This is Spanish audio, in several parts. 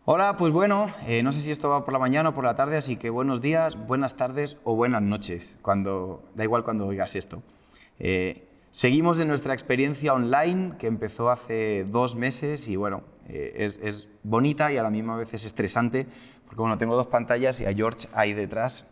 Hola, pues bueno, no sé si esto va por la mañana o por la tarde, así que buenos días, buenas tardes o buenas noches, da igual cuando oigas esto. Seguimos en nuestra experiencia online que empezó hace 2 meses y bueno, es bonita y a la misma vez es estresante, porque bueno, tengo 2 pantallas y a George ahí detrás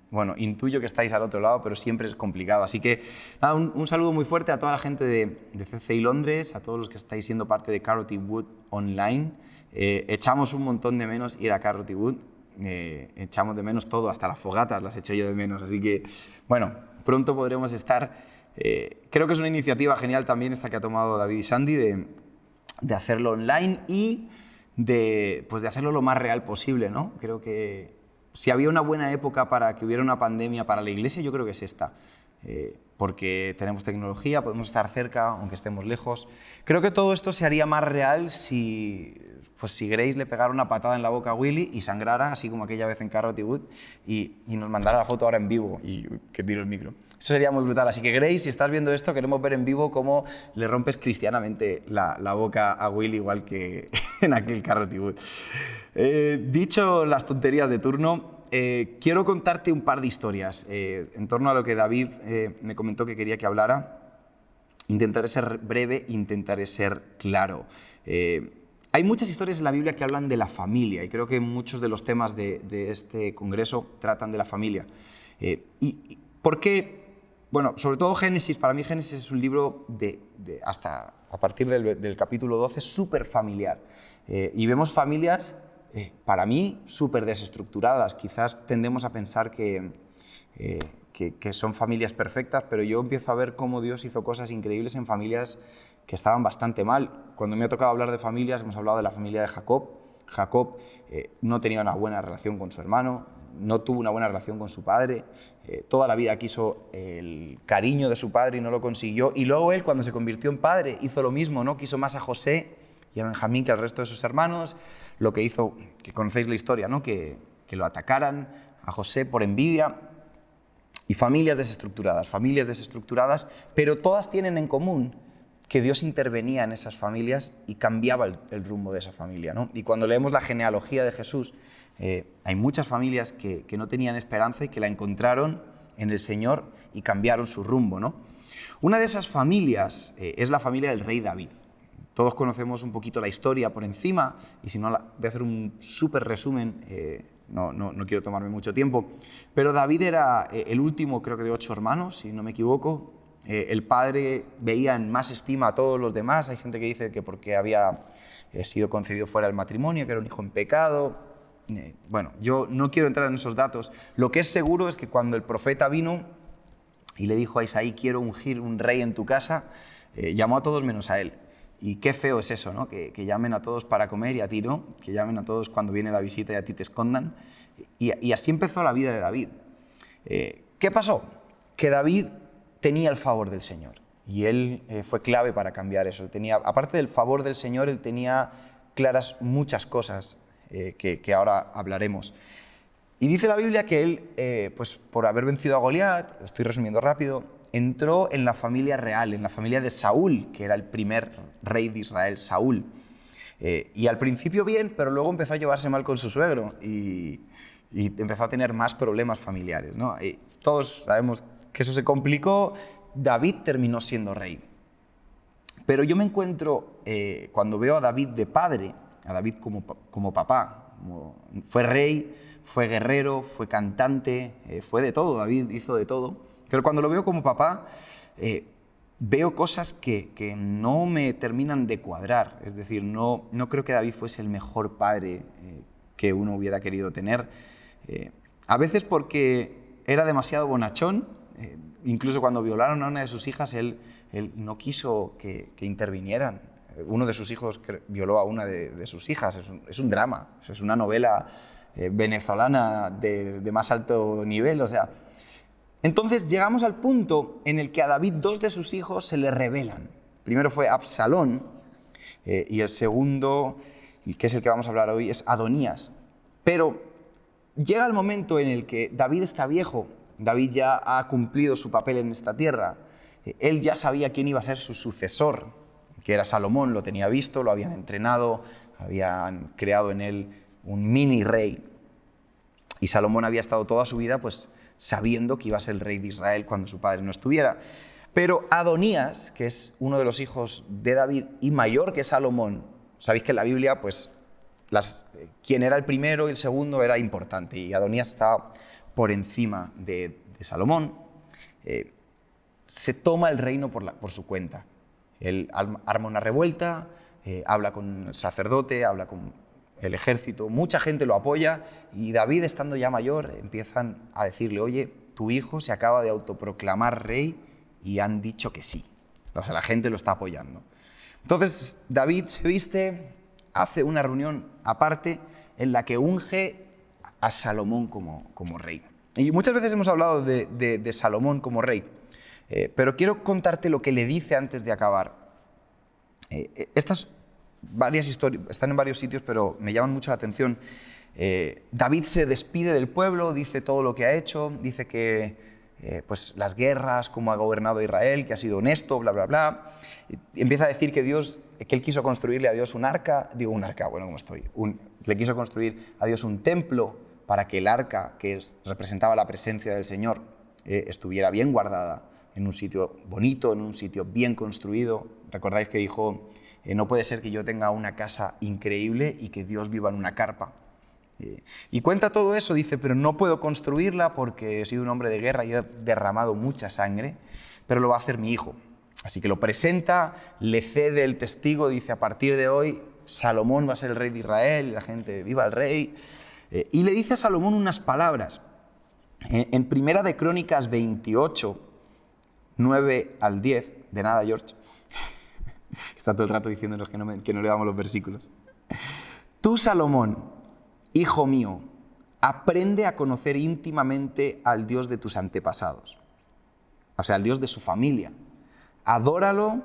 bueno, intuyo que estáis al otro lado, pero siempre es complicado. Así que nada, un saludo muy fuerte a toda la gente de CCI Londres, a todos los que estáis siendo parte de Carrot Wood Online. Echamos un montón de menos ir a Carrot Wood, echamos de menos todo, hasta las fogatas las echo yo de menos. Así que, bueno, pronto podremos estar. Creo que es una iniciativa genial también esta que ha tomado David y Sandy de hacerlo online y de hacerlo lo más real posible, ¿no? Creo que si había una buena época para que hubiera una pandemia para la Iglesia, yo creo que es esta. Porque tenemos tecnología, podemos estar cerca, aunque estemos lejos. Creo que todo esto se haría más real si Grace le pegara una patada en la boca a Willy y sangrara, así como aquella vez en Carrot Wood, y nos mandara la foto ahora en vivo, y que tiro el micro. Eso sería muy brutal. Así que Grace, si estás viendo esto, queremos ver en vivo cómo le rompes cristianamente la boca a Willy, igual que en aquel Carrot Wood. Dicho las tonterías de turno, quiero contarte un par de historias en torno a lo que David me comentó que quería que hablara. Intentaré ser breve, intentaré ser claro. Hay muchas historias en la Biblia que hablan de la familia y creo que muchos de los temas de este congreso tratan de la familia. ¿Por qué? Bueno, sobre todo Génesis. Para mí Génesis es un libro hasta a partir del capítulo 12 súper familiar. Y vemos familias, para mí, súper desestructuradas. Quizás tendemos a pensar que son familias perfectas, pero yo empiezo a ver cómo Dios hizo cosas increíbles en familias que estaban bastante mal. Cuando me ha tocado hablar de familias, hemos hablado de la familia de Jacob. Jacob no tenía una buena relación con su hermano, no tuvo una buena relación con su padre, toda la vida quiso el cariño de su padre y no lo consiguió. Y luego él, cuando se convirtió en padre, hizo lo mismo, ¿no? Quiso más a José y a Benjamín que al resto de sus hermanos, lo que hizo, que conocéis la historia, ¿no? Que lo atacaran a José por envidia. Y familias desestructuradas, pero todas tienen en común que Dios intervenía en esas familias y cambiaba el rumbo de esa familia, ¿no? Y cuando leemos la genealogía de Jesús, hay muchas familias que no tenían esperanza y que la encontraron en el Señor y cambiaron su rumbo, ¿no? Una de esas familias es la familia del rey David. Todos conocemos un poquito la historia por encima, y si no, voy a hacer un súper resumen. No quiero tomarme mucho tiempo, pero David era el último, creo que de 8 hermanos, si no me equivoco. El padre veía en más estima a todos los demás. Hay gente que dice que porque había sido concebido fuera del matrimonio, que era un hijo en pecado. Bueno, yo no quiero entrar en esos datos. Lo que es seguro es que cuando el profeta vino y le dijo a Isaí, quiero ungir un rey en tu casa, llamó a todos menos a él. Y qué feo es eso, ¿no? Que llamen a todos para comer y a ti no, que llamen a todos cuando viene la visita y a ti te escondan. Y así empezó la vida de David. ¿Qué pasó? Que David tenía el favor del Señor y él fue clave para cambiar eso. Aparte del favor del Señor, él tenía claras muchas cosas que ahora hablaremos. Y dice la Biblia que él, por haber vencido a Goliat, estoy resumiendo rápido, entró en la familia real, en la familia de Saúl, que era el primer rey de Israel, Saúl. Y al principio bien, pero luego empezó a llevarse mal con su suegro y empezó a tener más problemas familiares, ¿no? Y todos sabemos que eso se complicó. David terminó siendo rey. Pero yo me encuentro, cuando veo a David de padre, a David como papá, fue rey, fue guerrero, fue cantante, fue de todo, David hizo de todo. Pero cuando lo veo como papá, veo cosas que no me terminan de cuadrar. Es decir, no creo que David fuese el mejor padre que uno hubiera querido tener. A veces porque era demasiado bonachón. Incluso cuando violaron a una de sus hijas, él no quiso que intervinieran. Uno de sus hijos violó a una de sus hijas. Es un drama, es una novela venezolana de más alto nivel, o sea. Entonces llegamos al punto en el que a David 2 de sus hijos se le rebelan. Primero fue Absalón y el segundo, que es el que vamos a hablar hoy, es Adonías. Pero llega el momento en el que David está viejo, David ya ha cumplido su papel en esta tierra, él ya sabía quién iba a ser su sucesor, que era Salomón, lo tenía visto, lo habían entrenado, habían creado en él un mini rey. Y Salomón había estado toda su vida pues, sabiendo que iba a ser el rey de Israel cuando su padre no estuviera. Pero Adonías, que es uno de los hijos de David y mayor que Salomón, sabéis que en la Biblia pues, quién era el primero y el segundo era importante, y Adonías estaba por encima de Salomón. Se toma el reino por su cuenta. Él arma una revuelta, habla con el sacerdote, habla con el ejército, mucha gente lo apoya, y David, estando ya mayor, empiezan a decirle: oye, tu hijo se acaba de autoproclamar rey y han dicho que sí. O sea, la gente lo está apoyando. Entonces David se viste, hace una reunión aparte en la que unge a Salomón como rey. Y muchas veces hemos hablado de Salomón como rey, pero quiero contarte lo que le dice antes de acabar. Estas varias historias están en varios sitios, pero me llaman mucho la atención. David se despide del pueblo, dice todo lo que ha hecho, dice que pues las guerras, cómo ha gobernado Israel, que ha sido honesto, bla, bla, bla. Y empieza a decir que él quiso construirle a Dios le quiso construir a Dios un templo para que el arca, que representaba la presencia del Señor, estuviera bien guardada en un sitio bonito, en un sitio bien construido. Recordáis que dijo: no puede ser que yo tenga una casa increíble y que Dios viva en una carpa. Y cuenta todo eso, dice: pero no puedo construirla porque he sido un hombre de guerra y he derramado mucha sangre, pero lo va a hacer mi hijo. Así que lo presenta, le cede el testigo, dice: a partir de hoy Salomón va a ser el rey de Israel, y la gente: viva el rey. Y le dice a Salomón unas palabras. En Primera de Crónicas 28, 9 al 10, de nada, George, está todo el rato diciéndonos que no le damos los versículos. Tú, Salomón, hijo mío, aprende a conocer íntimamente al Dios de tus antepasados, o sea, al Dios de su familia. Adóralo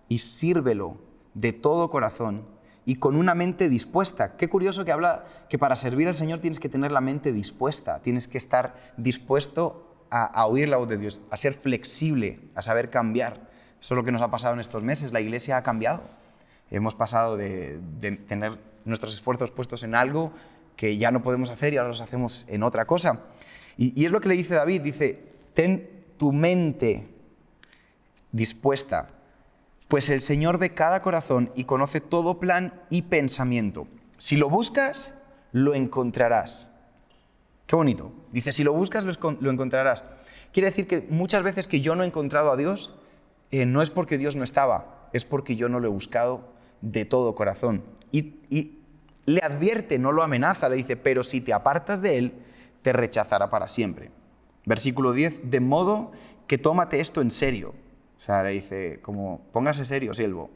y sírvelo de todo corazón y con una mente dispuesta. Qué curioso que habla que para servir al Señor tienes que tener la mente dispuesta, tienes que estar dispuesto a oír la voz de Dios, a ser flexible, a saber cambiar. Eso es lo que nos ha pasado en estos meses. La iglesia ha cambiado. Hemos pasado de tener nuestros esfuerzos puestos en algo que ya no podemos hacer y ahora los hacemos en otra cosa. Y es lo que le dice David, dice: ten tu mente dispuesta, pues el Señor ve cada corazón y conoce todo plan y pensamiento. Si lo buscas, lo encontrarás. Qué bonito. Dice: si lo buscas, lo encontrarás. Quiere decir que muchas veces que yo no he encontrado a Dios, no es porque Dios no estaba, es porque yo no lo he buscado de todo corazón. Y le advierte, no lo amenaza, le dice: pero si te apartas de él, te rechazará para siempre. Versículo 10, de modo que tómate esto en serio. O sea, le dice, como, póngase serio, siervo.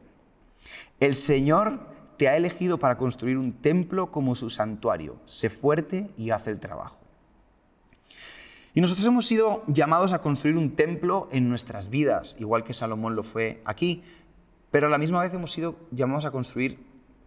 El Señor te ha elegido para construir un templo como su santuario. Sé fuerte y haz el trabajo. Y nosotros hemos sido llamados a construir un templo en nuestras vidas, igual que Salomón lo fue aquí, pero a la misma vez hemos sido llamados a construir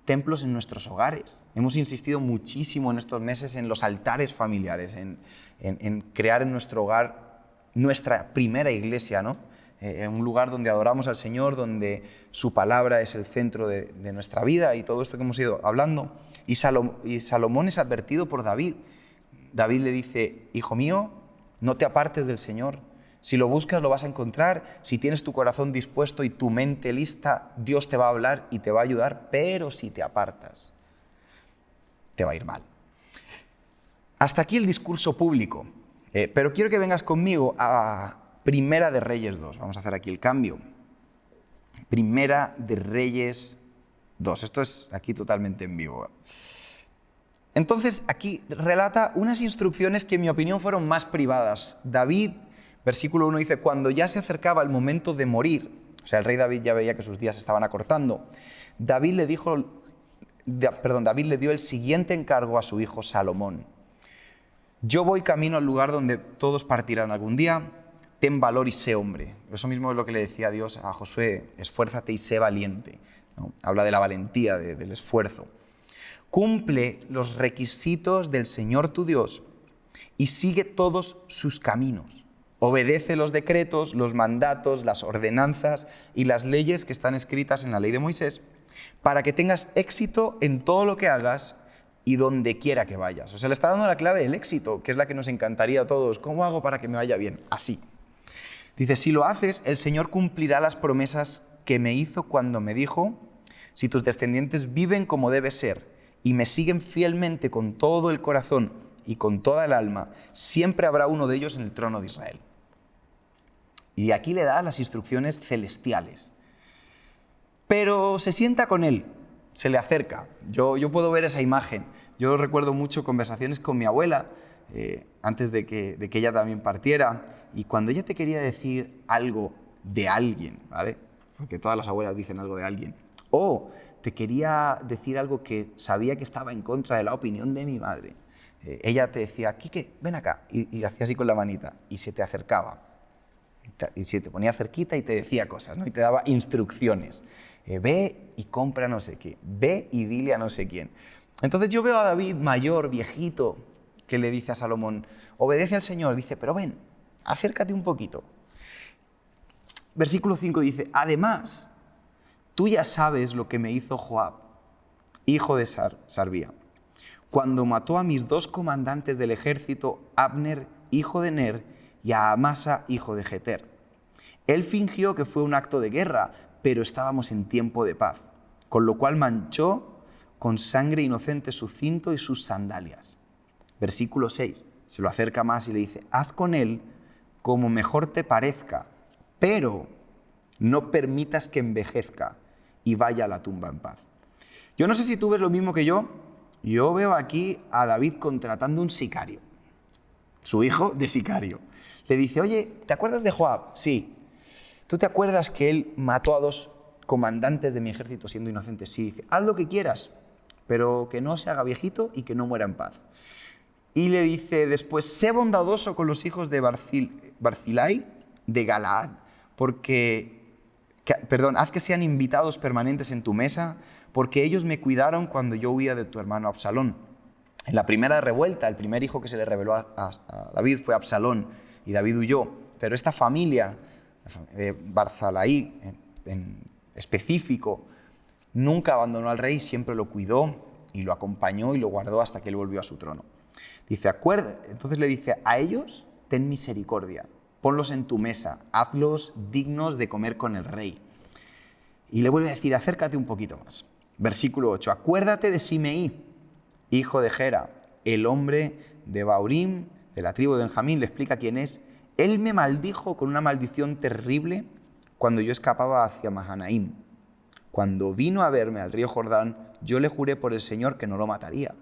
templos en nuestros hogares. Hemos insistido muchísimo en estos meses en los altares familiares, en crear en nuestro hogar nuestra primera iglesia, ¿no? En un lugar donde adoramos al Señor, donde su palabra es el centro de nuestra vida y todo esto que hemos ido hablando. Y Salomón es advertido por David. David le dice: hijo mío, no te apartes del Señor. Si lo buscas, lo vas a encontrar. Si tienes tu corazón dispuesto y tu mente lista, Dios te va a hablar y te va a ayudar. Pero si te apartas, te va a ir mal. Hasta aquí el discurso público. Pero quiero que vengas conmigo a Primera de Reyes 2. Vamos a hacer aquí el cambio. Primera de Reyes 2. Esto es aquí totalmente en vivo. Entonces, aquí relata unas instrucciones que en mi opinión fueron más privadas. David, versículo 1 dice: cuando ya se acercaba el momento de morir, o sea, el rey David ya veía que sus días se estaban acortando, David le dio el siguiente encargo a su hijo Salomón: yo voy camino al lugar donde todos partirán algún día, ten valor y sé hombre. Eso mismo es lo que le decía Dios a Josué: esfuérzate y sé valiente, ¿no? Habla de la valentía, del esfuerzo. Cumple los requisitos del Señor tu Dios y sigue todos sus caminos. Obedece los decretos, los mandatos, las ordenanzas y las leyes que están escritas en la ley de Moisés para que tengas éxito en todo lo que hagas y donde quiera que vayas. O sea, le está dando la clave del éxito, que es la que nos encantaría a todos. ¿Cómo hago para que me vaya bien? Así. Dice, si lo haces, el Señor cumplirá las promesas que me hizo cuando me dijo, si tus descendientes viven como debe ser y me siguen fielmente con todo el corazón y con toda el alma, siempre habrá uno de ellos en el trono de Israel. Y aquí le da las instrucciones celestiales. Pero se sienta con él, se le acerca. Yo puedo ver esa imagen. Yo recuerdo mucho conversaciones con mi abuela, antes de que ella también partiera, y cuando ella te quería decir algo de alguien, ¿vale? Porque todas las abuelas dicen algo de alguien, o te quería decir algo que sabía que estaba en contra de la opinión de mi madre, ella te decía, Quique, ven acá, y hacía así con la manita, y se te acercaba, y se te ponía cerquita y te decía cosas, ¿no? Y te daba instrucciones. Ve y compra no sé qué, ve y dile a no sé quién. Entonces yo veo a David mayor, viejito, que le dice a Salomón, obedece al Señor, dice, pero ven, acércate un poquito. Versículo 5 dice, además, tú ya sabes lo que me hizo Joab, hijo de Sarvía, cuando mató a mis 2 comandantes del ejército, Abner, hijo de Ner, y a Amasa, hijo de Jeter. Él fingió que fue un acto de guerra, pero estábamos en tiempo de paz, con lo cual manchó con sangre inocente su cinto y sus sandalias. Versículo 6, se lo acerca más y le dice, haz con él como mejor te parezca, pero no permitas que envejezca y vaya a la tumba en paz. Yo no sé si tú ves lo mismo que yo veo aquí a David contratando un sicario, su hijo de sicario. Le dice, oye, ¿te acuerdas de Joab? Sí. ¿Tú te acuerdas que él mató a 2 comandantes de mi ejército siendo inocente? Sí. Dice, haz lo que quieras, pero que no se haga viejito y que no muera en paz. Y le dice después, sé bondadoso con los hijos de Barzilai de Galaad, haz que sean invitados permanentes en tu mesa, porque ellos me cuidaron cuando yo huía de tu hermano Absalón. En la primera revuelta, el primer hijo que se le reveló a David fue Absalón, y David huyó. Pero esta familia, Barzilai en específico, nunca abandonó al rey, siempre lo cuidó y lo acompañó y lo guardó hasta que él volvió a su trono. Dice, entonces le dice, a ellos ten misericordia, ponlos en tu mesa, hazlos dignos de comer con el rey. Y le vuelve a decir, acércate un poquito más. Versículo 8, acuérdate de Simeí, hijo de Gera, el hombre de Baurim, de la tribu de Benjamín, le explica quién es. Él me maldijo con una maldición terrible cuando yo escapaba hacia Mahanaim. Cuando vino a verme al río Jordán, yo le juré por el Señor que no lo mataría.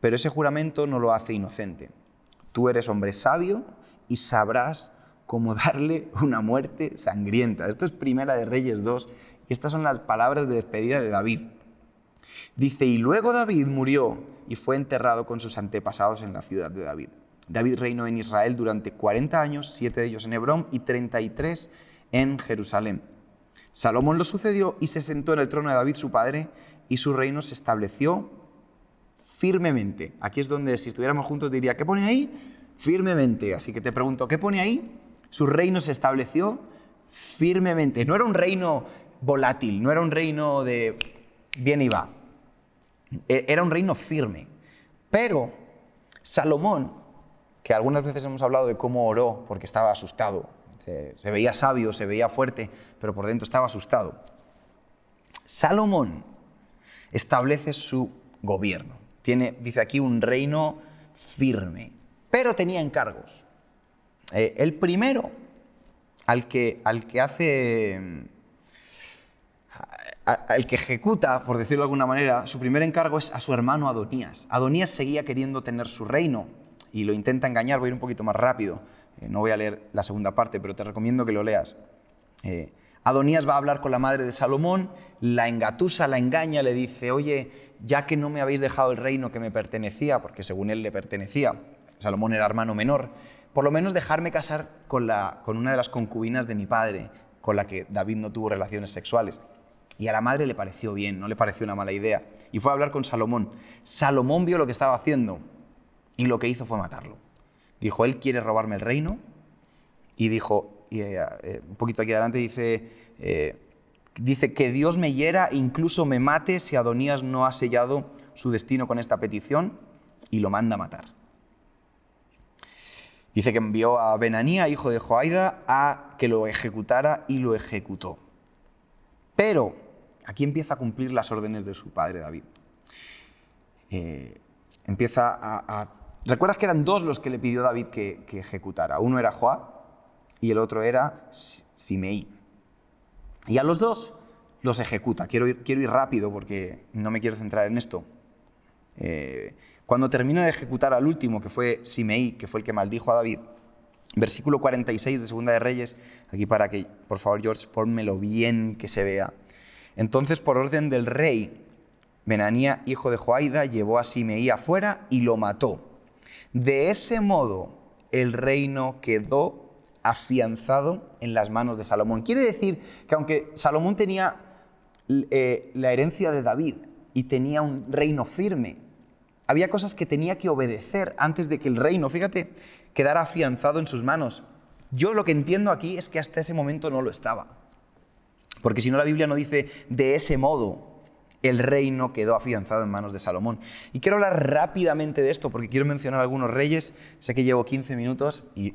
Pero ese juramento no lo hace inocente. Tú eres hombre sabio y sabrás cómo darle una muerte sangrienta. Esto es Primera de Reyes 2 y estas son las palabras de despedida de David. Dice, y luego David murió y fue enterrado con sus antepasados en la ciudad de David. David reinó en Israel durante 40 años, 7 de ellos en Hebrón y 33 en Jerusalén. Salomón lo sucedió y se sentó en el trono de David su padre y su reino se estableció firmemente. Aquí es donde, si estuviéramos juntos, diría, ¿qué pone ahí? Firmemente. Así que te pregunto, ¿qué pone ahí? Su reino se estableció firmemente. No era un reino volátil, no era un reino de viene y va. Era un reino firme. Pero Salomón, que algunas veces hemos hablado de cómo oró porque estaba asustado, se veía sabio, se veía fuerte, pero por dentro estaba asustado. Salomón establece su gobierno. Dice aquí, un reino firme, pero tenía encargos. El primero, al que ejecuta, por decirlo de alguna manera, su primer encargo es a su hermano Adonías. Adonías seguía queriendo tener su reino y lo intenta engañar. Voy a ir un poquito más rápido. No voy a leer la segunda parte, pero te recomiendo que lo leas. Adonías va a hablar con la madre de Salomón, la engatusa, la engaña, le dice, oye, ya que no me habéis dejado el reino que me pertenecía, porque según él le pertenecía, Salomón era hermano menor, por lo menos dejarme casar con una de las concubinas de mi padre, con la que David no tuvo relaciones sexuales. Y a la madre le pareció bien, no le pareció una mala idea. Y fue a hablar con Salomón. Salomón vio lo que estaba haciendo y lo que hizo fue matarlo. Dijo, él quiere robarme el reino. Y dijo, un poquito aquí adelante dice, Dice que Dios me hiera, incluso me mate si Adonías no ha sellado su destino con esta petición, y lo manda a matar. Dice que envió a Benanía, hijo de Joiada, a que lo ejecutara y lo ejecutó. Pero aquí empieza a cumplir las órdenes de su padre David. ¿Recuerdas que eran dos los que le pidió David que ejecutara? Uno era Joab y el otro era Simei. Y a los dos los ejecuta. Quiero ir rápido porque no me quiero centrar en esto. Cuando termina de ejecutar al último, que fue Simei, que fue el que maldijo a David, versículo 46 de Segunda de Reyes, aquí para que, por favor, George, pónmelo bien que se vea. Entonces, por orden del rey, Benanía, hijo de Joiada, llevó a Simei afuera y lo mató. De ese modo, el reino quedó afianzado en las manos de Salomón. Quiere decir que aunque Salomón tenía la herencia de David y tenía un reino firme, había cosas que tenía que obedecer antes de que el reino, fíjate, quedara afianzado en sus manos. Yo lo que entiendo aquí es que hasta ese momento no lo estaba. Porque si no, la Biblia no dice de ese modo el reino quedó afianzado en manos de Salomón. Y quiero hablar rápidamente de esto porque quiero mencionar algunos reyes. Sé que llevo 15 minutos y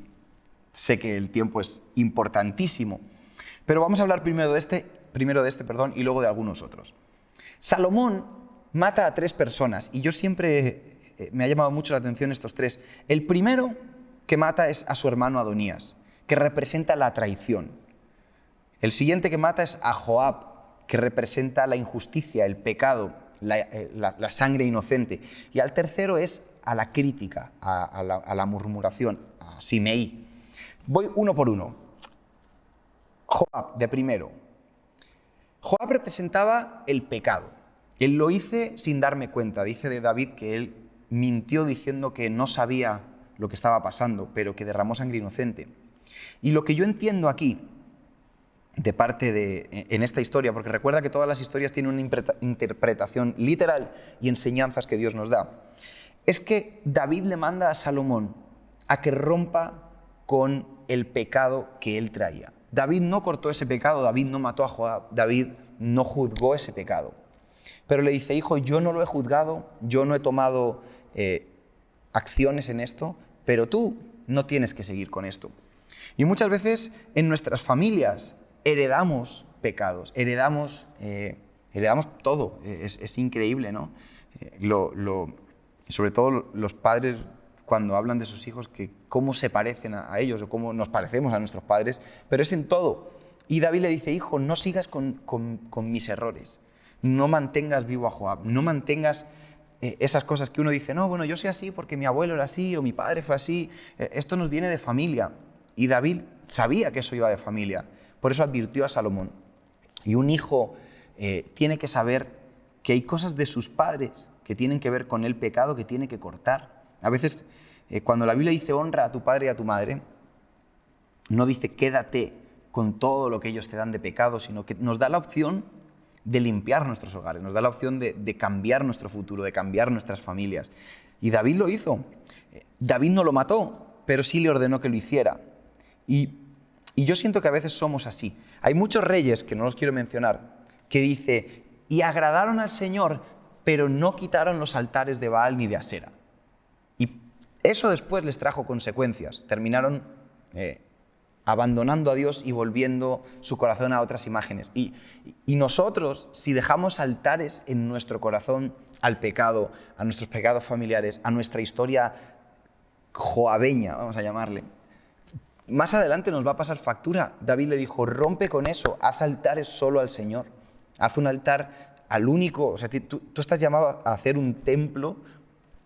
sé que el tiempo es importantísimo. Pero vamos a hablar primero de este, y luego de algunos otros. Salomón mata a 3 personas y yo siempre me ha llamado mucho la atención estos 3. El primero que mata es a su hermano Adonías, que representa la traición. El siguiente que mata es a Joab, que representa la injusticia, el pecado, la sangre inocente. Y al tercero es a la crítica, a la murmuración, a Simei. Voy uno por uno. Joab, de primero. Joab representaba el pecado. Él lo hice sin darme cuenta. Dice de David que él mintió diciendo que no sabía lo que estaba pasando, pero que derramó sangre inocente. Y lo que yo entiendo aquí, en esta historia, porque recuerda que todas las historias tienen una interpretación literal y enseñanzas que Dios nos da, es que David le manda a Salomón a que rompa con el pecado que él traía. David no cortó ese pecado, David no mató a Joab, David no juzgó ese pecado. Pero le dice, hijo, yo no lo he juzgado, yo no he tomado acciones en esto, pero tú no tienes que seguir con esto. Y muchas veces en nuestras familias heredamos pecados, heredamos todo, es increíble, ¿no? Sobre todo los padres cuando hablan de sus hijos, que cómo se parecen a ellos o cómo nos parecemos a nuestros padres, pero es en todo. Y David le dice, hijo, no sigas con mis errores, no mantengas vivo a Joab, no mantengas esas cosas que uno dice, no, bueno, yo soy así porque mi abuelo era así o mi padre fue así, esto nos viene de familia. Y David sabía que eso iba de familia. Por eso advirtió a Salomón. Y un hijo tiene que saber que hay cosas de sus padres que tienen que ver con el pecado que tiene que cortar. A veces, cuando la Biblia dice honra a tu padre y a tu madre, no dice quédate con todo lo que ellos te dan de pecado, sino que nos da la opción de limpiar nuestros hogares, nos da la opción de cambiar nuestro futuro, de cambiar nuestras familias. Y David lo hizo. David no lo mató, pero sí le ordenó que lo hiciera. Y yo siento que a veces somos así. Hay muchos reyes, que no los quiero mencionar, que dice, y agradaron al Señor, pero no quitaron los altares de Baal ni de Asera. Y eso después les trajo consecuencias. Terminaron abandonando a Dios y volviendo su corazón a otras imágenes. Y nosotros, si dejamos altares en nuestro corazón al pecado, a nuestros pecados familiares, a nuestra historia joabeña, vamos a llamarle, más adelante nos va a pasar factura. David le dijo, rompe con eso, haz altares solo al Señor. Haz un altar al único, o sea, tú estás llamado a hacer un templo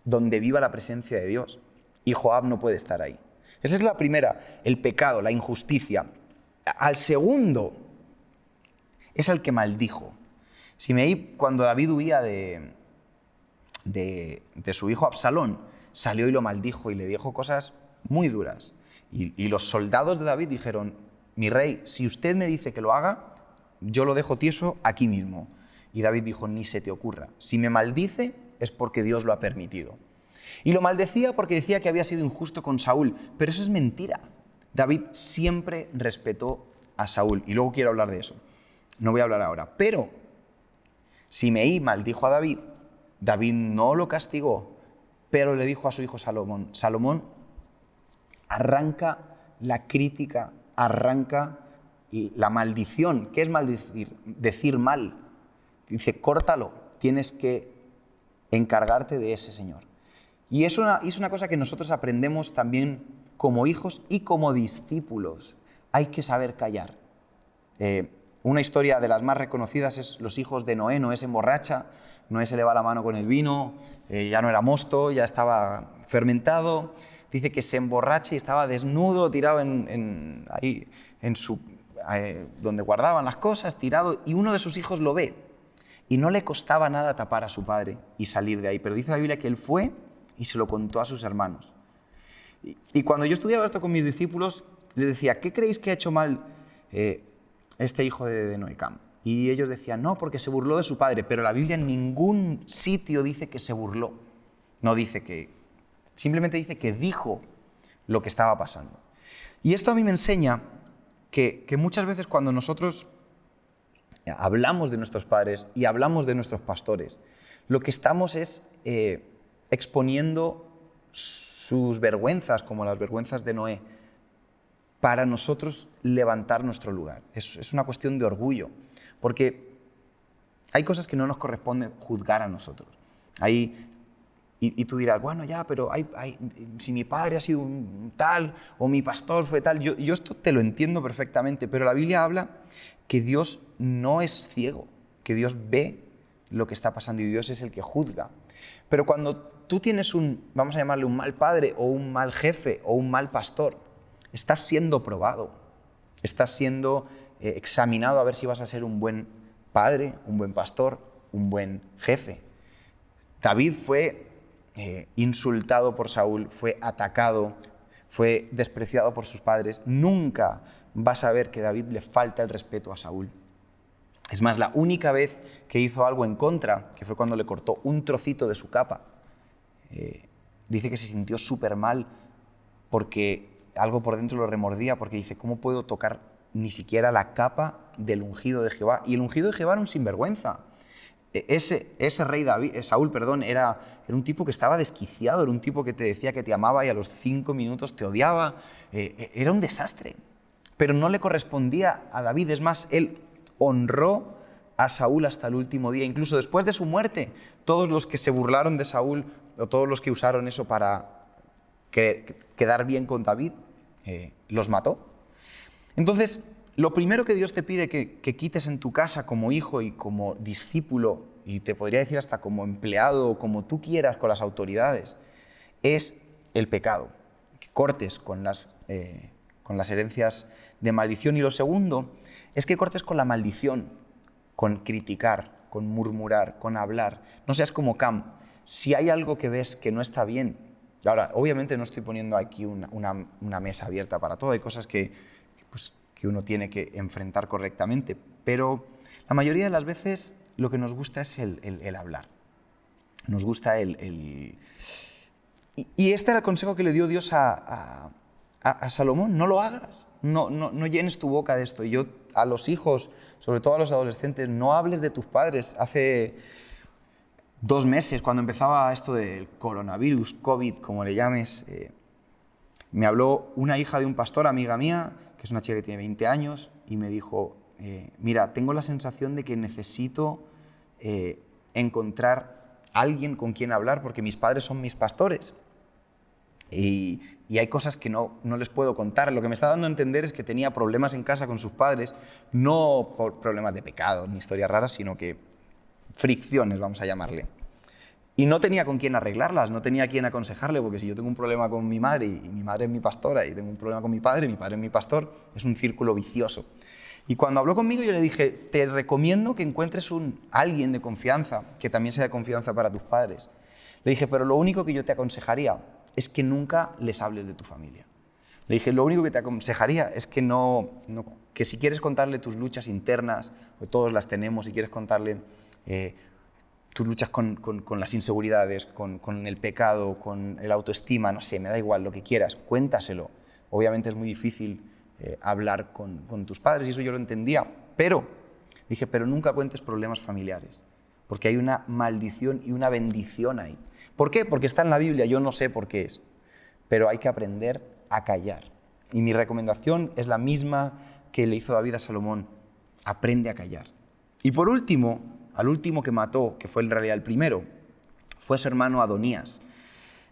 donde viva la presencia de Dios. Y Joab no puede estar ahí. Esa es la primera, el pecado, la injusticia. Al segundo es al que maldijo. Simei, cuando David huía de su hijo Absalón, salió y lo maldijo y le dijo cosas muy duras. Y los soldados de David dijeron, mi rey, si usted me dice que lo haga, yo lo dejo tieso aquí mismo. Y David dijo, ni se te ocurra. Si me maldice es porque Dios lo ha permitido. Y lo maldecía porque decía que había sido injusto con Saúl, pero eso es mentira. David siempre respetó a Saúl, y luego quiero hablar de eso. no voy a hablar ahora. Pero Simei maldijo a David, David no lo castigó, pero le dijo a su hijo Salomón, Salomón, arranca la crítica, arranca la maldición. ¿Qué es maldecir? Decir mal. Dice, córtalo, tienes que encargarte de ese señor. Y es una cosa que nosotros aprendemos también como hijos y como discípulos. Hay que saber callar. Una historia de las más reconocidas es los hijos de Noé. Noé se emborracha, Noé se le va la mano con el vino, ya no era mosto, ya estaba fermentado. Dice que se emborracha y estaba desnudo, tirado ahí en donde guardaban las cosas, tirado, y uno de sus hijos lo ve. Y no le costaba nada tapar a su padre y salir de ahí. Pero dice la Biblia que él fue y se lo contó a sus hermanos. Y cuando yo estudiaba esto con mis discípulos, les decía, ¿qué creéis que ha hecho mal este hijo de Noé, Cam? Y ellos decían, no, porque se burló de su padre. Pero la Biblia en ningún sitio dice que se burló. No dice que... Simplemente dice que dijo lo que estaba pasando. Y esto a mí me enseña que muchas veces cuando nosotros hablamos de nuestros padres y hablamos de nuestros pastores, lo que estamos es exponiendo sus vergüenzas, como las vergüenzas de Noé, para nosotros levantar nuestro lugar. Es una cuestión de orgullo, porque hay cosas que no nos corresponde juzgar a nosotros. Y tú dirás, bueno, ya, pero si mi padre ha sido un tal o mi pastor fue tal, yo esto te lo entiendo perfectamente, pero la Biblia habla que Dios no es ciego, que Dios ve lo que está pasando y Dios es el que juzga. Pero cuando tú tienes vamos a llamarle un mal padre o un mal jefe o un mal pastor, estás siendo probado, estás siendo examinado a ver si vas a ser un buen padre, un buen pastor, un buen jefe. David fue insultado por Saúl, fue atacado, fue despreciado por sus padres. Nunca vas a ver que David le falta el respeto a Saúl. Es más, la única vez que hizo algo en contra, que fue cuando le cortó un trocito de su capa, dice que se sintió súper mal porque algo por dentro lo remordía, porque dice, ¿cómo puedo tocar ni siquiera la capa del ungido de Jehová? Y el ungido de Jehová era un sinvergüenza. Ese rey Saúl, era un tipo que estaba desquiciado, era un tipo que te decía que te amaba y a los 5 minutos te odiaba. Era un desastre. Pero no le correspondía a David. Es más, él honró a Saúl hasta el último día. Incluso después de su muerte, todos los que se burlaron de Saúl o todos los que usaron eso para quedar bien con David, los mató. Entonces, lo primero que Dios te pide que quites en tu casa como hijo y como discípulo, y te podría decir hasta como empleado o como tú quieras con las autoridades, es el pecado. Que cortes con las herencias de maldición. Y lo segundo es que cortes con la maldición, con criticar, con murmurar, con hablar. No seas como Cam. Si hay algo que ves que no está bien, ahora, obviamente no estoy poniendo aquí una mesa abierta para todo, hay cosas que uno tiene que enfrentar correctamente, pero la mayoría de las veces lo que nos gusta es el hablar. Nos gusta Y este era el consejo que le dio Dios a Salomón: no lo hagas, no llenes tu boca de esto. Y yo a los hijos, sobre todo a los adolescentes, no hables de tus padres. Hace 2 meses, cuando empezaba esto del coronavirus, COVID, como le llames, me habló una hija de un pastor, amiga mía, que es una chica que tiene 20 años, y me dijo, mira, tengo la sensación de que necesito encontrar alguien con quien hablar, porque mis padres son mis pastores. Y hay cosas que no les puedo contar. Lo que me está dando a entender es que tenía problemas en casa con sus padres, no por problemas de pecado ni historias raras, sino que fricciones, vamos a llamarle. Y no tenía con quién arreglarlas, no tenía a quién aconsejarle, porque si yo tengo un problema con mi madre y mi madre es mi pastora, y tengo un problema con mi padre es mi pastor, es un círculo vicioso. Y cuando habló conmigo yo le dije, te recomiendo que encuentres alguien de confianza, que también sea de confianza para tus padres. Le dije, pero lo único que yo te aconsejaría es que nunca les hables de tu familia. Le dije, lo único que te aconsejaría es que que si quieres contarle tus luchas internas, o todos las tenemos, si quieres contarle tus luchas con las inseguridades, con el pecado, con el autoestima, no sé, me da igual, lo que quieras, cuéntaselo. Obviamente es muy difícil hablar con tus padres, y eso yo lo entendía, pero Dije, pero nunca cuentes problemas familiares, porque hay una maldición y una bendición ahí. ¿Por qué? Porque está en la Biblia, yo no sé por qué es, pero hay que aprender a callar. Y mi recomendación es la misma que le hizo David a Salomón: aprende a callar. Y por último, al último que mató, que fue en realidad el primero, fue su hermano Adonías.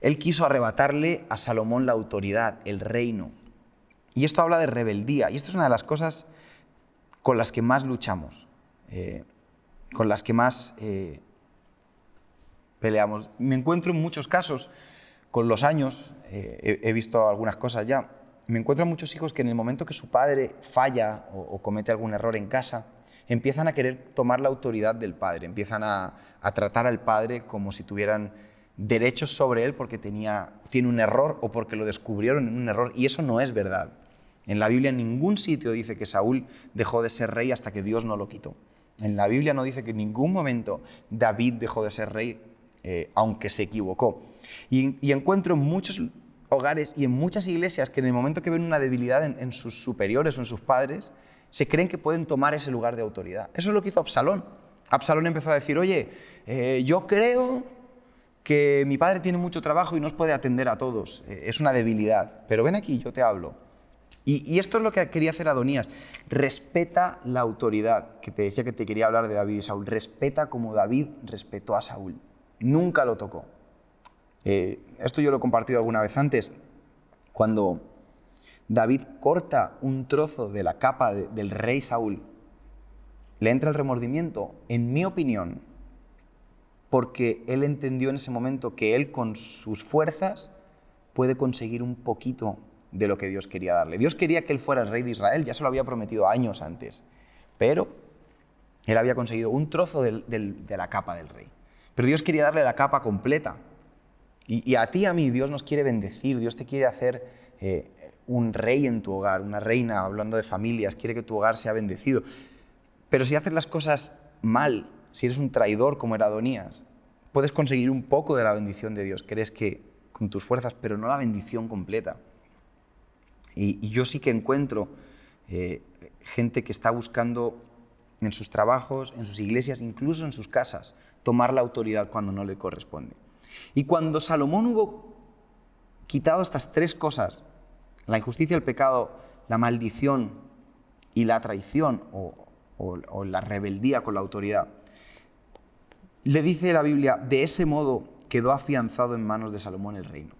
Él quiso arrebatarle a Salomón la autoridad, el reino. Y esto habla de rebeldía. Y esto es una de las cosas con las que más luchamos, con las que más peleamos. Me encuentro en muchos casos, con los años, he visto algunas cosas ya, me encuentro a muchos hijos que en el momento que su padre falla o comete algún error en casa, empiezan a querer tomar la autoridad del padre, empiezan a tratar al padre como si tuvieran derechos sobre él porque tiene un error o porque lo descubrieron en un error, y eso no es verdad. En la Biblia en ningún sitio dice que Saúl dejó de ser rey hasta que Dios no lo quitó. En la Biblia no dice que en ningún momento David dejó de ser rey, aunque se equivocó. Y encuentro en muchos hogares y en muchas iglesias que en el momento que ven una debilidad en sus superiores o en sus padres, se creen que pueden tomar ese lugar de autoridad. Eso es lo que hizo Absalón. Absalón empezó a decir, oye, yo creo que mi padre tiene mucho trabajo y no os puede atender a todos. Es una debilidad, pero ven aquí, yo te hablo. Y esto es lo que quería hacer Adonías. Respeta la autoridad, que te decía que te quería hablar de David y Saúl. Respeta como David respetó a Saúl. Nunca lo tocó. Esto yo lo he compartido alguna vez antes. Cuando David corta un trozo de la capa del rey Saúl, le entra el remordimiento, en mi opinión, porque él entendió en ese momento que él con sus fuerzas puede conseguir un poquito de lo que Dios quería darle. Dios quería que él fuera el rey de Israel, ya se lo había prometido años antes, pero él había conseguido un trozo de la capa del rey. Pero Dios quería darle la capa completa. Y a ti y a mí Dios nos quiere bendecir, Dios te quiere hacer un rey en tu hogar, una reina, hablando de familias, quiere que tu hogar sea bendecido. Pero si haces las cosas mal, si eres un traidor como era Adonías, puedes conseguir un poco de la bendición de Dios, crees que con tus fuerzas, pero no la bendición completa. Y yo sí que encuentro gente que está buscando en sus trabajos, en sus iglesias, incluso en sus casas, tomar la autoridad cuando no le corresponde. Y cuando Salomón hubo quitado estas tres cosas, la injusticia, el pecado, la maldición y la traición o la rebeldía con la autoridad, le dice la Biblia, de ese modo quedó afianzado en manos de Salomón el reino.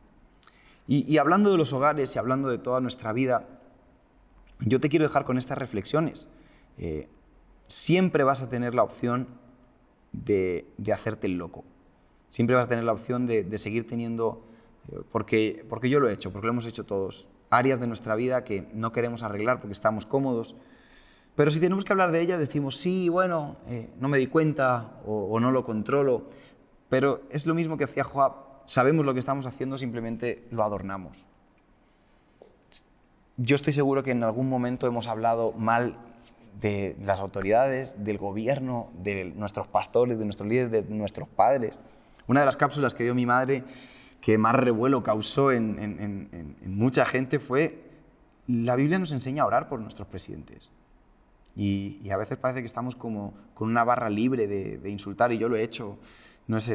Y hablando de los hogares y hablando de toda nuestra vida, yo te quiero dejar con estas reflexiones. Siempre vas a tener la opción de hacerte el loco. Siempre vas a tener la opción de seguir teniendo, porque yo lo he hecho, porque lo hemos hecho todos, áreas de nuestra vida que no queremos arreglar porque estamos cómodos. Pero si tenemos que hablar de ellas, decimos, sí, bueno, no me di cuenta o no lo controlo. Pero es lo mismo que hacía Joab. Sabemos lo que estamos haciendo, simplemente lo adornamos. Yo estoy seguro que en algún momento hemos hablado mal de las autoridades, del gobierno, de nuestros pastores, de nuestros líderes, de nuestros padres. Una de las cápsulas que dio mi madre, que más revuelo causó en mucha gente, fue: la Biblia nos enseña a orar por nuestros presidentes. Y a veces parece que estamos como con una barra libre de insultar, y yo lo he hecho. No es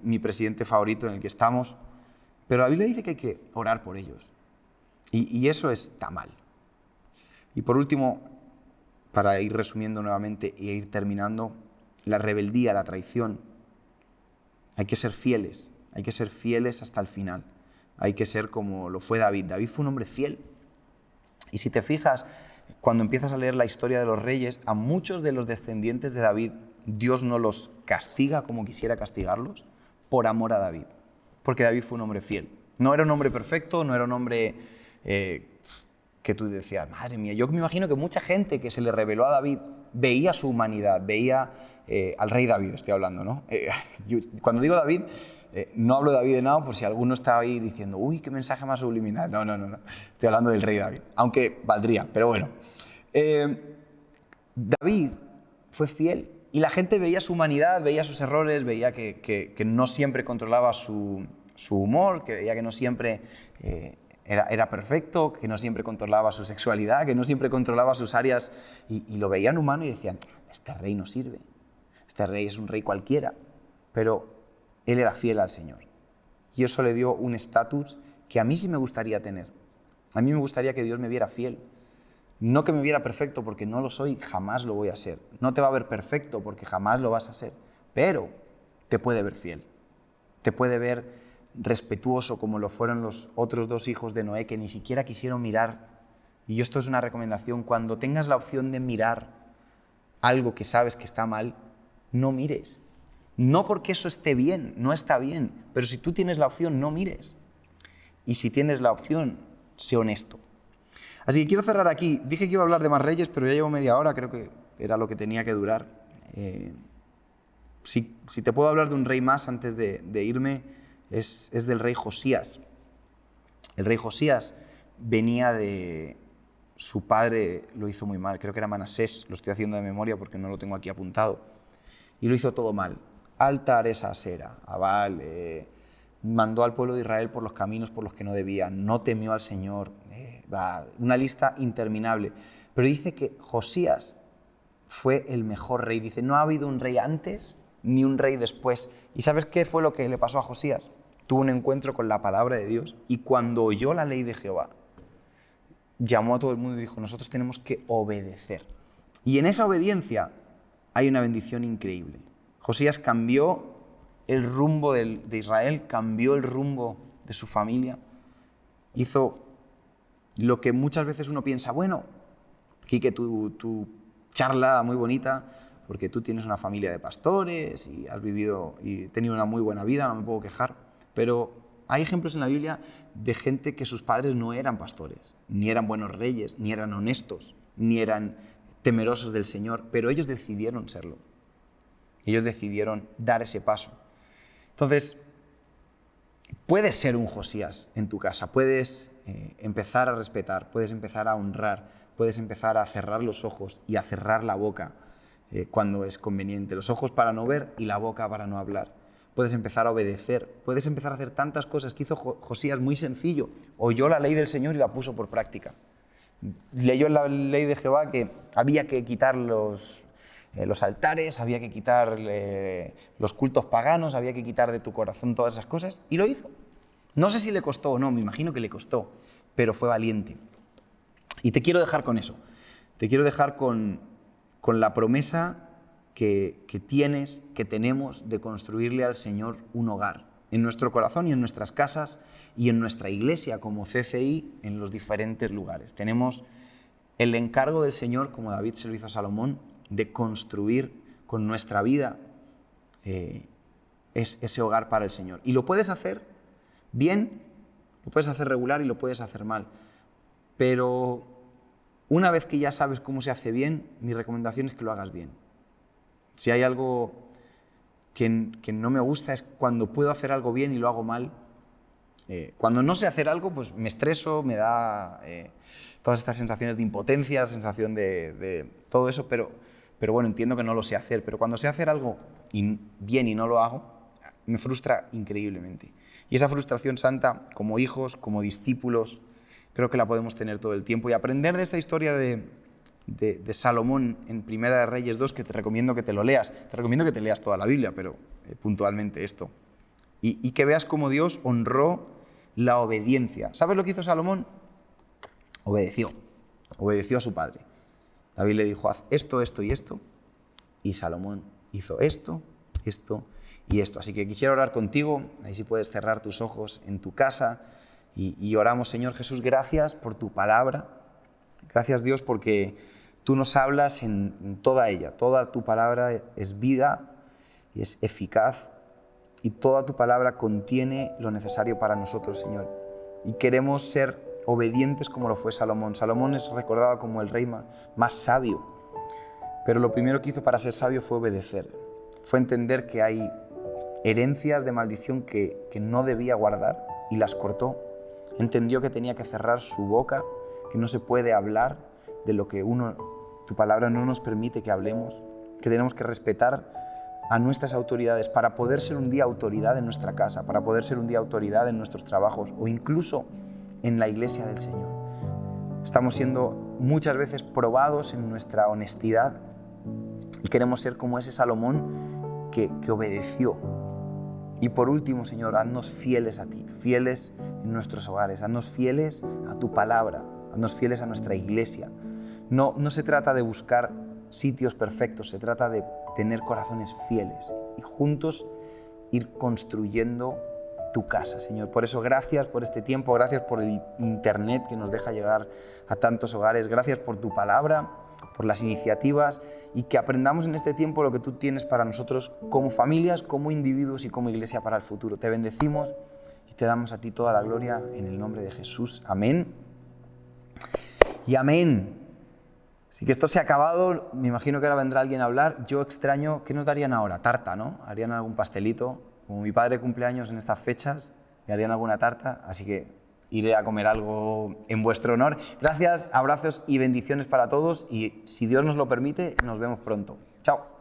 mi presidente favorito en el que estamos, pero la Biblia dice que hay que orar por ellos. Y eso está mal. Y por último, para ir resumiendo nuevamente e ir terminando, la rebeldía, la traición, hay que ser fieles hasta el final. Hay que ser como lo fue David. David fue un hombre fiel. Y si te fijas, cuando empiezas a leer la historia de los reyes, a muchos de los descendientes de David, Dios no los castiga como quisiera castigarlos por amor a David, porque David fue un hombre fiel. No era un hombre perfecto, no era un hombre que tú decías, madre mía. Yo me imagino que mucha gente que se le reveló a David veía su humanidad, veía al rey David, estoy hablando, ¿no? Cuando digo David, no hablo de David de nada por si alguno está ahí diciendo, uy, qué mensaje más subliminal. No. Estoy hablando del rey David, aunque valdría, pero bueno. David fue fiel. Y la gente veía su humanidad, veía sus errores, veía que no siempre controlaba su humor, que veía que no siempre era perfecto, que no siempre controlaba su sexualidad, que no siempre controlaba sus áreas, y lo veían humano y decían, este rey no sirve, este rey es un rey cualquiera, pero él era fiel al Señor. Y eso le dio un estatus que a mí sí me gustaría tener. A mí me gustaría que Dios me viera fiel. No que me viera perfecto, porque no lo soy, jamás lo voy a ser. No te va a ver perfecto, porque jamás lo vas a ser. Pero te puede ver fiel. Te puede ver respetuoso, como lo fueron los otros 2 hijos de Noé, que ni siquiera quisieron mirar. Y esto es una recomendación: cuando tengas la opción de mirar algo que sabes que está mal, no mires. No porque eso esté bien, no está bien, pero si tú tienes la opción, no mires. Y si tienes la opción, sé honesto. Así que quiero cerrar aquí. Dije que iba a hablar de más reyes, pero ya llevo media hora, creo que era lo que tenía que durar. Si te puedo hablar de un rey más antes de irme, es del rey Josías. El rey Josías venía de... Su padre lo hizo muy mal, creo que era Manasés, lo estoy haciendo de memoria porque no lo tengo aquí apuntado. Y lo hizo todo mal. Altares a Asera, a Baal, mandó al pueblo de Israel por los caminos por los que no debían, no temió al Señor, una lista interminable. Pero dice que Josías fue el mejor rey. Dice, no ha habido un rey antes ni un rey después. ¿Y sabes qué fue lo que le pasó a Josías? Tuvo un encuentro con la palabra de Dios y cuando oyó la ley de Jehová, llamó a todo el mundo y dijo, nosotros tenemos que obedecer. Y en esa obediencia hay una bendición increíble. Josías cambió el rumbo de Israel, cambió el rumbo de su familia, hizo lo que muchas veces uno piensa, bueno, Quique, tu charla muy bonita, porque tú tienes una familia de pastores y has vivido y tenido una muy buena vida, no me puedo quejar, pero hay ejemplos en la Biblia de gente que sus padres no eran pastores, ni eran buenos reyes, ni eran honestos, ni eran temerosos del Señor, pero ellos decidieron serlo. Ellos decidieron dar ese paso. Entonces, puedes ser un Josías en tu casa, puedes empezar a respetar, puedes empezar a honrar, puedes empezar a cerrar los ojos y a cerrar la boca cuando es conveniente. Los ojos para no ver y la boca para no hablar. Puedes empezar a obedecer, puedes empezar a hacer tantas cosas que hizo Josías muy sencillo. Oyó la ley del Señor y la puso por práctica. Leyó en la ley de Jehová que había que quitar los altares, había que quitar los cultos paganos, había que quitar de tu corazón todas esas cosas, y lo hizo. No sé si le costó o no, me imagino que le costó, pero fue valiente. Y te quiero dejar con eso, te quiero dejar con la promesa que tienes, que tenemos, de construirle al Señor un hogar, en nuestro corazón y en nuestras casas y en nuestra iglesia como CCI en los diferentes lugares. Tenemos el encargo del Señor, como David se lo hizo a Salomón, de construir con nuestra vida ese hogar para el Señor. Y lo puedes hacer bien, lo puedes hacer regular y lo puedes hacer mal. Pero una vez que ya sabes cómo se hace bien, mi recomendación es que lo hagas bien. Si hay algo que no me gusta es cuando puedo hacer algo bien y lo hago mal. Cuando no sé hacer algo, pues me estreso, me da todas estas sensaciones de impotencia, sensación de todo eso, pero bueno, entiendo que no lo sé hacer. Pero cuando sé hacer algo bien y no lo hago, me frustra increíblemente. Y esa frustración santa, como hijos, como discípulos, creo que la podemos tener todo el tiempo. Y aprender de esta historia de Salomón en Primera de Reyes 2, que te recomiendo que te lo leas. Te recomiendo que te leas toda la Biblia, pero puntualmente esto. Y que veas cómo Dios honró la obediencia. ¿Sabes lo que hizo Salomón? Obedeció a su padre. David le dijo, haz esto, esto y esto. Y Salomón hizo esto, esto y esto. Así que quisiera orar contigo. Ahí sí puedes cerrar tus ojos en tu casa. Y oramos, Señor Jesús, gracias por tu palabra. Gracias, Dios, porque tú nos hablas en toda ella. Toda tu palabra es vida y es eficaz. Y toda tu palabra contiene lo necesario para nosotros, Señor. Y queremos ser obedientes como lo fue Salomón. Salomón es recordado como el rey más sabio. Pero lo primero que hizo para ser sabio fue obedecer. Fue entender que hay herencias de maldición que no debía guardar y las cortó. Entendió que tenía que cerrar su boca, que no se puede hablar de lo que tu palabra no nos permite que hablemos, que tenemos que respetar a nuestras autoridades para poder ser un día autoridad en nuestra casa, para poder ser un día autoridad en nuestros trabajos o incluso en la iglesia del Señor. Estamos siendo muchas veces probados en nuestra honestidad Y queremos ser como ese Salomón que obedeció. Y por último, Señor, haznos fieles a ti, fieles en nuestros hogares, haznos fieles a tu palabra, haznos fieles a nuestra iglesia. No se trata de buscar sitios perfectos, se trata de tener corazones fieles y juntos ir construyendo tu casa, Señor. Por eso, gracias por este tiempo, gracias por el internet que nos deja llegar a tantos hogares, gracias por tu palabra, por las iniciativas y que aprendamos en este tiempo lo que tú tienes para nosotros como familias, como individuos y como iglesia para el futuro. Te bendecimos y te damos a ti toda la gloria en el nombre de Jesús. Amén y amén. Así que esto se ha acabado, me imagino que ahora vendrá alguien a hablar. Yo extraño, ¿qué nos darían ahora? Tarta, ¿no? Harían algún pastelito. Como mi padre cumple años en estas fechas, le harían alguna tarta, así que iré a comer algo en vuestro honor. Gracias, abrazos y bendiciones para todos y si Dios nos lo permite, nos vemos pronto. Chao.